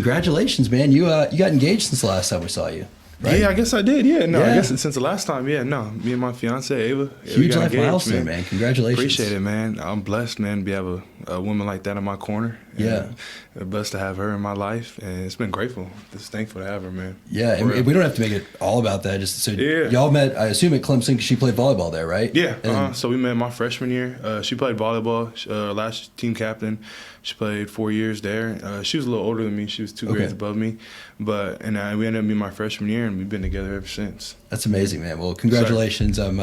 congratulations, man. You got engaged since the last time we saw you. Right? Yeah, I guess I did. Yeah, no, Yeah. I guess since the last time. Yeah, no, me and my fiance Ava. Huge got life engaged, milestone, man. Congratulations. Appreciate it, man. I'm blessed, man, to be have a woman like that in my corner. Yeah. And blessed to have her in my life, and it's been grateful. Just thankful to have her, man. Yeah, and we don't have to make it all about that. Just so y'all met, I assume at Clemson, 'cause she played volleyball there, right? Yeah. So we met my freshman year. She played volleyball. Last team captain. She played 4 years there. She was a little older than me. She was 2 grades above me. We ended up meeting my freshman year, and we've been together ever since. That's amazing, man. Well, congratulations. I'm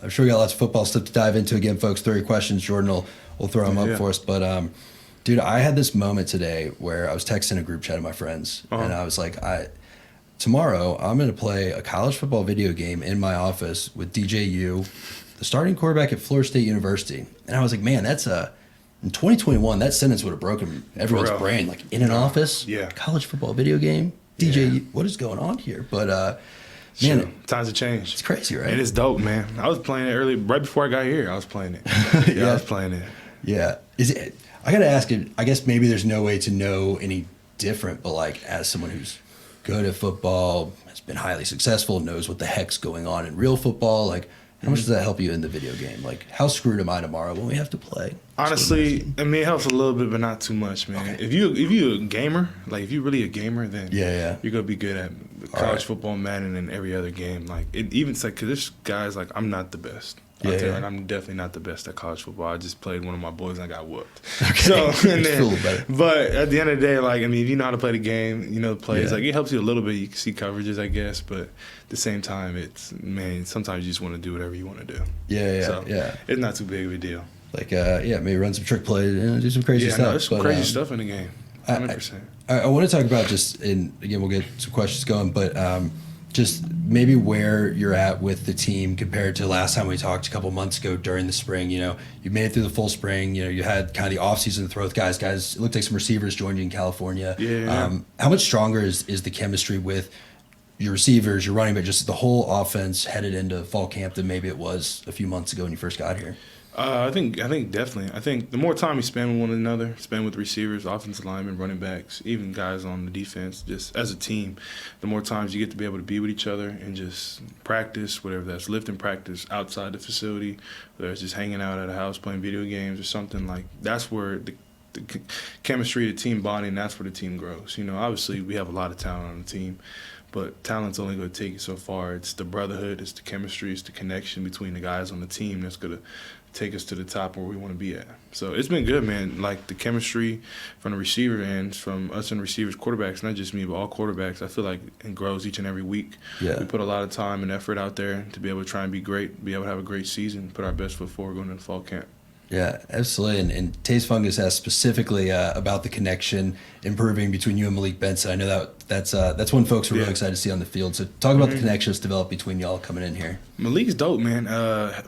sure we got lots of football stuff to dive into. Again, folks, throw your questions. Jordan will throw them up for us. But, dude, I had this moment today where I was texting a group chat of my friends, and I was like, tomorrow I'm going to play a college football video game in my office with DJU, the starting quarterback at Florida State University. And I was like, man, in 2021, that sentence would have broken everyone's brain. Like, in an office, college football video game, DJ, what is going on here? But, man, times have changed. It's crazy, right? It is dope, man. I was playing it early, right before I got here. I was playing it. I was playing it. Yeah. I got to ask it, I guess maybe there's no way to know any different, but like, as someone who's good at football, has been highly successful, knows what the heck's going on in real football, like, how much does that help you in the video game? Like, how screwed am I tomorrow when we have to play? Honestly, I mean, it helps a little bit, but not too much, man. Okay. If you a gamer, like if you're really a gamer, then you're gonna be good at college football, Madden, and every other game. Like it's like, 'cause there's guys like I'm not the best. Like, I'm definitely not the best at college football. I just played one of my boys and I got whooped. Okay. But at the end of the day, like, I mean, if you know how to play the game, you know the plays, like, it helps you a little bit. You can see coverages, I guess, but at the same time, sometimes you just want to do whatever you want to do. It's not too big of a deal. Like, maybe run some trick plays, do some crazy stuff. There's some crazy stuff in the game, 100%. I want to talk about again, we'll get some questions going, but just maybe where you're at with the team compared to last time we talked a couple months ago during the spring. You know, you made it through the full spring. You know, you had kind of the offseason to throw with guys. It looked like some receivers joined you in California. How much stronger is the chemistry with your receivers, your running back, just the whole offense headed into fall camp than maybe it was a few months ago when you first got here? I think definitely. I think the more time you spend with one another, spend with receivers, offensive linemen, running backs, even guys on the defense, just as a team, the more times you get to be able to be with each other and just practice, whatever that's lifting practice outside the facility, whether it's just hanging out at a house playing video games or something, like that's where the chemistry, the team bonding, that's where the team grows. You know, obviously we have a lot of talent on the team, but talent's only going to take you so far. It's the brotherhood, it's the chemistry, it's the connection between the guys on the team that's going to take us to the top where we want to be at. So it's been good, man. Like the chemistry from the receiver ends, from us and receivers, quarterbacks, not just me, but all quarterbacks, I feel like it grows each and every week. We put a lot of time and effort out there to be able to try and be great, be able to have a great season, put our best foot forward going into fall camp. Yeah, absolutely. And Taste Fungus asked specifically about the connection improving between you and Malik Benson. I know that's one folks were really excited to see on the field. So talk about the connections developed between y'all coming in here. Malik's dope, man.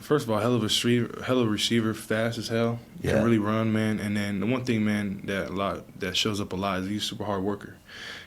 First of all, hell of a receiver, fast as hell. Can really run, man. And then the one thing, man, that shows up a lot is he's a super hard worker.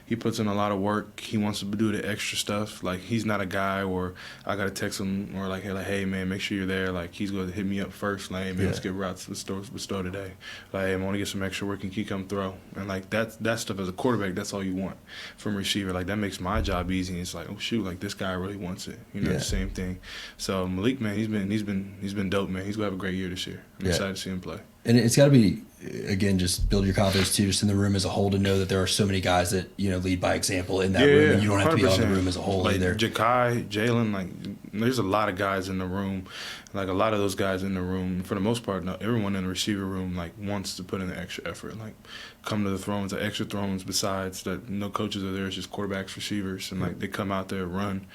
He puts in a lot of work. He wants to do the extra stuff. Like, he's not a guy where I got to text him or like, hey, man, make sure you're there. Like, he's going to hit me up first. Like, hey, man, let's get routes to the store today. Like, hey, I want to get some extra work and keep come throw. And, like, that stuff as a quarterback, that's all you want from a receiver. Like, that makes my job easy. And it's like, oh, shoot, like, this guy really wants it. You know, the same thing. So, Malik, man, he's been dope, man. He's going to have a great year this year. I'm excited to see him play. And it's got to be, again, just build your confidence, too, just in the room as a whole, to know that there are so many guys that, you know, lead by example in that room, and you don't have to be on the room as a whole like either. Jakai, Jalen, like, there's a lot of guys in the room. Like, a lot of those guys in the room, for the most part, everyone in the receiver room, like, wants to put in the extra effort. Like, come to the thrones, the extra thrones besides that no coaches are there. It's just quarterbacks, receivers, and, like, they come out there, run.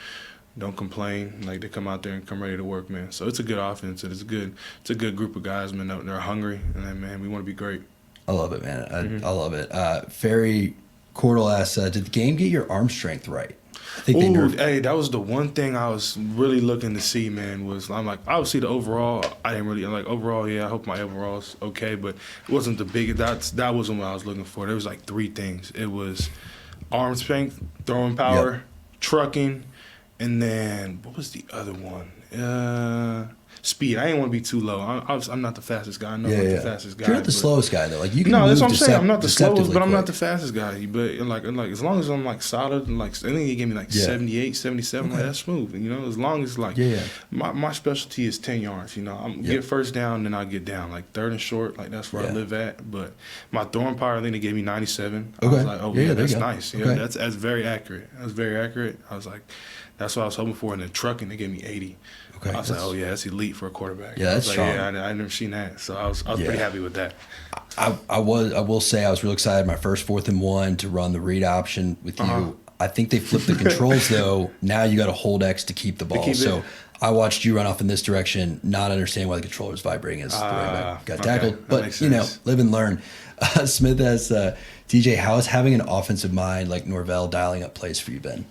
Don't complain. Like, they come out there and come ready to work, man. So it's a good offense. It's a good group of guys, man. They're hungry, and then, man, we want to be great. I love it, man. I love it. Ferry Cordell asks, did the game get your arm strength right? I think hey, that was the one thing I was really looking to see, man. I'm like, obviously the overall, I didn't really like overall. Yeah, I hope my overall's okay, but it wasn't the big. That wasn't what I was looking for. There was like 3 things. It was arm strength, throwing power, trucking. And then, what was the other one? speed. I didn't want to be too low. I'm not the fastest guy. I know I'm not the fastest guy. You're not the slowest guy though. Like you can no, move that's what I'm saying. I'm not the slowest, but I'm quick. not the fastest guy. But like as long as I'm like solid, and like I think he gave me like 78, 77. Like that's smooth. You know, as long as like my specialty is 10 yards. You know, I'm get first down, then I get down like third and short. Like that's where I live at. But my throwing power, I think they gave me 97. I was like, oh yeah, that's nice. Yeah, that's very accurate. That's very accurate. I was like, that's what I was hoping for. And then trucking, they gave me 80. Okay, I was like, oh yeah, that's elite for a quarterback. Yeah, that's strong. Yeah, I never seen that, so I was pretty happy with that. I will say I was real excited. My first 4th and 1 to run the read option with you. I think they flipped the controls though. Now you got to hold X to keep the ball. So I watched you run off in this direction, not understand why the controller was vibrating as the running back got tackled. But you know, live and learn. Smith has DJ. How is having an offensive mind like Norvell dialing up plays for you been?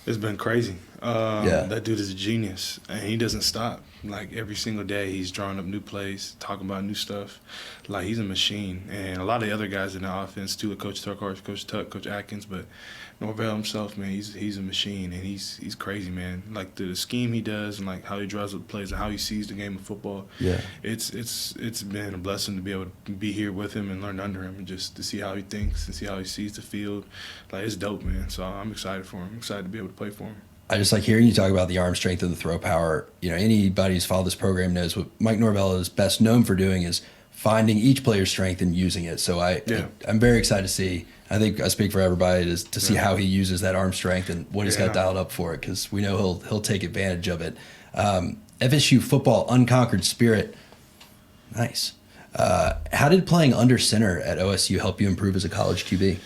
It's been crazy. That dude is a genius, and he doesn't stop. Like every single day, he's drawing up new plays, talking about new stuff. Like he's a machine, and a lot of the other guys in the offense too, like Coach Turkhart, Coach Tuck, Coach Atkins, but Norvell himself, man, he's a machine, and he's crazy, man. Like the scheme he does, and like how he draws up plays, and how he sees the game of football. Yeah, it's been a blessing to be able to be here with him and learn under him, and just to see how he thinks and see how he sees the field. Like it's dope, man. So I'm excited for him. I'm excited to be able to play for him. I just like hearing you talk about the arm strength and the throw power. You know, anybody who's followed this program knows what Mike Norvell is best known for doing is finding each player's strength and using it. So I'm very excited to see. I think I speak for everybody to see how he uses that arm strength and what he's got dialed up for it, because we know he'll take advantage of it. FSU football unconquered spirit. Nice. How did playing under center at OSU help you improve as a college QB?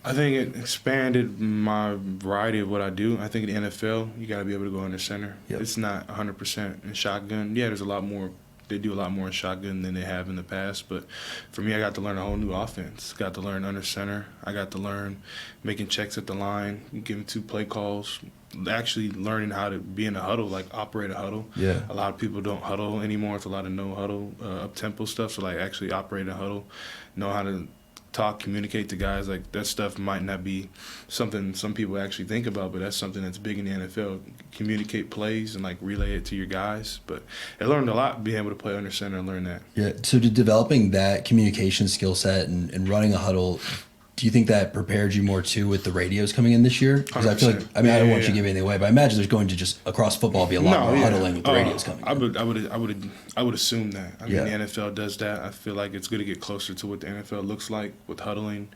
I think it expanded my variety of what I do. I think in the NFL, you got to be able to go under center. Yep. It's not 100% in shotgun. Yeah, there's a lot more. They do a lot more in shotgun than they have in the past. But for me, I got to learn a whole new offense. Got to learn under center. I got to learn making checks at the line, giving 2 play calls, actually learning how to be in a huddle, like operate a huddle. Yeah. A lot of people don't huddle anymore. It's a lot of no huddle, up-tempo stuff. So, like, actually operate a huddle, know how to talk, communicate to guys. Like that stuff might not be something some people actually think about, but that's something that's big in the NFL. Communicate plays and like relay it to your guys. But I learned a lot being able to play under center and learn that. Yeah. So developing that communication skill set and running a huddle, do you think that prepared you more too with the radios coming in this year? Because I feel like, I don't want you to give anything away, but I imagine there's going to just across football be a lot more huddling with the radios coming in. I would assume that. I mean, the NFL does that. I feel like it's going to get closer to what the NFL looks like with huddling,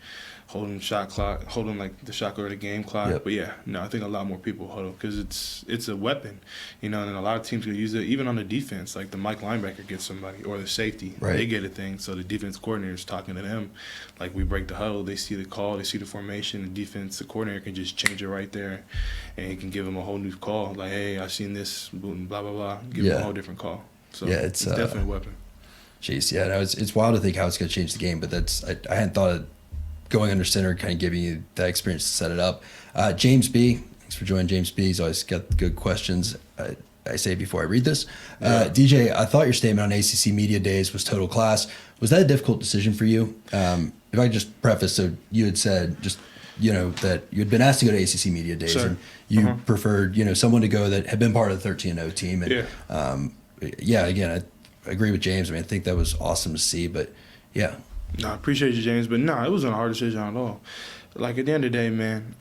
holding shot clock, holding like the shot or the game clock. Yep. But I think a lot more people huddle because it's a weapon, you know, and a lot of teams will use it even on the defense. Like the Mike linebacker gets somebody or the safety, they get a thing. So the defense coordinator is talking to them. Like we break the huddle, they see the call, they see the formation. The coordinator can just change it right there, and he can give them a whole new call. Like, hey, I seen this, blah blah blah. Give them a whole different call. So it's definitely a weapon. Jeez, no, it's wild to think how it's going to change the game, but I hadn't thought of going under center, kind of giving you that experience to set it up. James B, thanks for joining. James B. He's always got good questions. I say before I read this. DJ, I thought your statement on ACC Media Days was total class. Was that a difficult decision for you? If I could just preface, so you had said just, that you had been asked to go to ACC Media Days, and you preferred, someone to go that had been part of the 13-0 team. And again, I agree with James. I mean, I think that was awesome to see, but yeah. No, I appreciate you, James, but it wasn't a hard decision at all. Like, at the end of the day, man,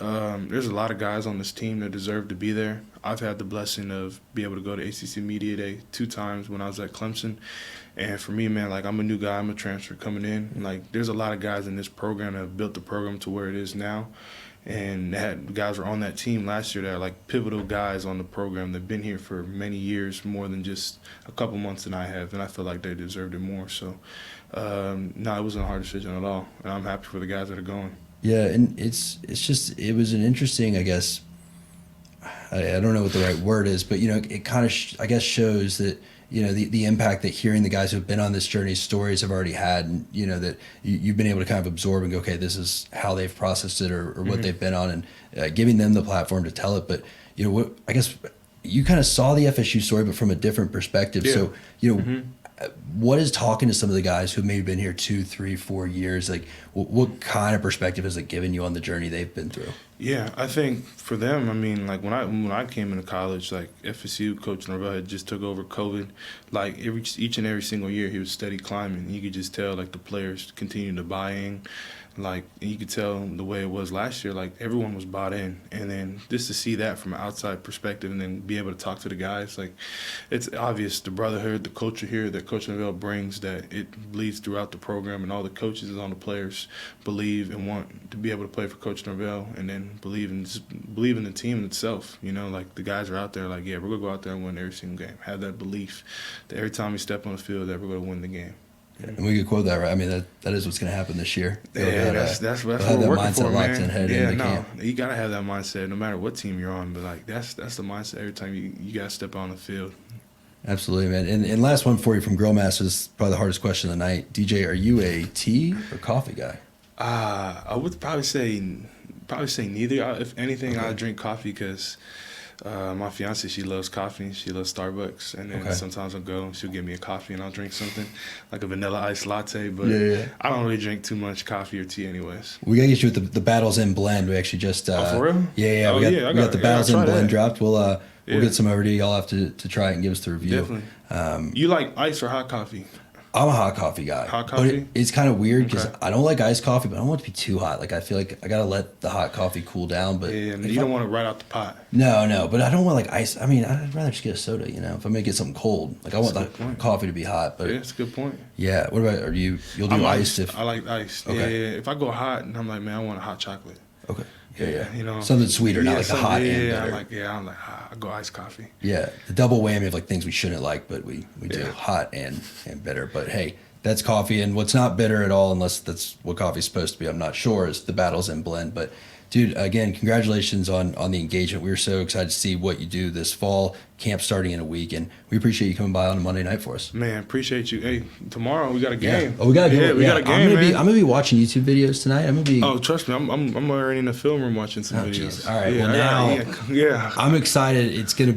there's a lot of guys on this team that deserve to be there. I've had the blessing of being able to go to ACC Media Day 2 times when I was at Clemson. And for me, man, like, I'm a new guy. I'm a transfer coming in. And, like, there's a lot of guys in this program that have built the program to where it is now. And guys were on that team last year that are, like, pivotal guys on the program that have been here for many years, more than just a couple months than I have. And I feel like they deserved it more. So, it wasn't a hard decision at all. And I'm happy for the guys that are going. Yeah, and it was an interesting, I guess, I don't know what the right word is, but, it kind of, I guess, shows that, the impact that hearing the guys who have been on this journey stories have already had, and, that you've been able to kind of absorb and go, okay, this is how they've processed it or what they've been on, and giving them the platform to tell it. But, I guess you kind of saw the FSU story, but from a different perspective. Yeah. So, what is talking to some of the guys who have maybe been here 2, 3, 4 years? Like, what kind of perspective has it given you on the journey they've been through? Yeah, I think for them, I mean, like when I came into college, like FSU coach Norvell had just took over COVID. Like each and every single year, he was steady climbing. You could just tell like the players continued to buy in. Like you could tell the way it was last year, like everyone was bought in, and then just to see that from an outside perspective, and then be able to talk to the guys, like it's obvious the brotherhood, the culture here that Coach Norvell brings, that it bleeds throughout the program, and all the coaches and all the players believe and want to be able to play for Coach Norvell, and then believe in the team itself. You know, like the guys are out there, like we're gonna go out there and win every single game. Have that belief that every time we step on the field, that we're gonna win the game. And we could quote that, right? I mean, that is what's going to happen this year. Yeah, that's what we're working for, man. You gotta have that mindset, no matter what team you're on. But like that's the mindset every time you gotta step on the field. Absolutely, man. And last one for you from Grill Masters, probably the hardest question of the night. DJ, are you a tea or coffee guy? I would probably say neither. If anything, I drink coffee because my fiance, she loves coffee. She loves Starbucks, and then sometimes I'll go and she'll give me a coffee and I'll drink something like a vanilla iced latte. But I don't really drink too much coffee or tea, anyways. We gotta get you with the Battles In blend. We actually just for real? Yeah. We got the Battles In blend dropped. We'll get some over to you. Y'all have to try it and give us the review. Definitely. You like iced or hot coffee? I'm a hot coffee guy. Hot coffee? But it's kind of weird because I don't like iced coffee, but I don't want it to be too hot. Like, I feel like I got to let the hot coffee cool down. But you don't want it right out the pot. No, but I don't want like ice. I mean, I'd rather just get a soda, you know, if I'm going to get something cold. Like, I want the coffee to be hot. But that's a good point. Yeah. What about, you'll do iced? I like iced. Okay. Yeah. If I go hot, and I'm like, man, I want a hot chocolate. Okay. Yeah. You know, something sweeter, not like the hot and bitter. I'm like, I go iced coffee. Yeah. The double whammy of like things we shouldn't like, but we do hot and bitter. But hey, that's coffee, and what's not bitter at all, unless that's what coffee's supposed to be, I'm not sure, is the Battles In blend. But dude, again, congratulations on the engagement. We're so excited to see what you do this fall. Camp starting in a week, and we appreciate you coming by on a Monday night for us. Man, appreciate you. Hey, tomorrow we got a game. Oh, we got a game. We got a game, I'm gonna be watching YouTube videos tonight. I'm gonna be. Oh, trust me, I'm already in the film room watching some videos. Geez. All right. Now, I'm excited. There's gonna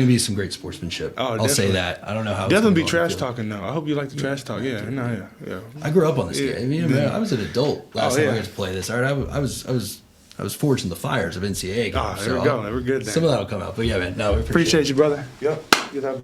be some great sportsmanship. Oh, I'll say that. I don't know how. Definitely be trash talking now. I hope you like the trash talk. Yeah. I grew up on this game. I mean, I was an adult last time I got to play this. All right, I was forged in the fires of NCAA games. There we go. We're good then. Some of that will come out. But yeah, man. No, we appreciate you, brother. Yep. Good have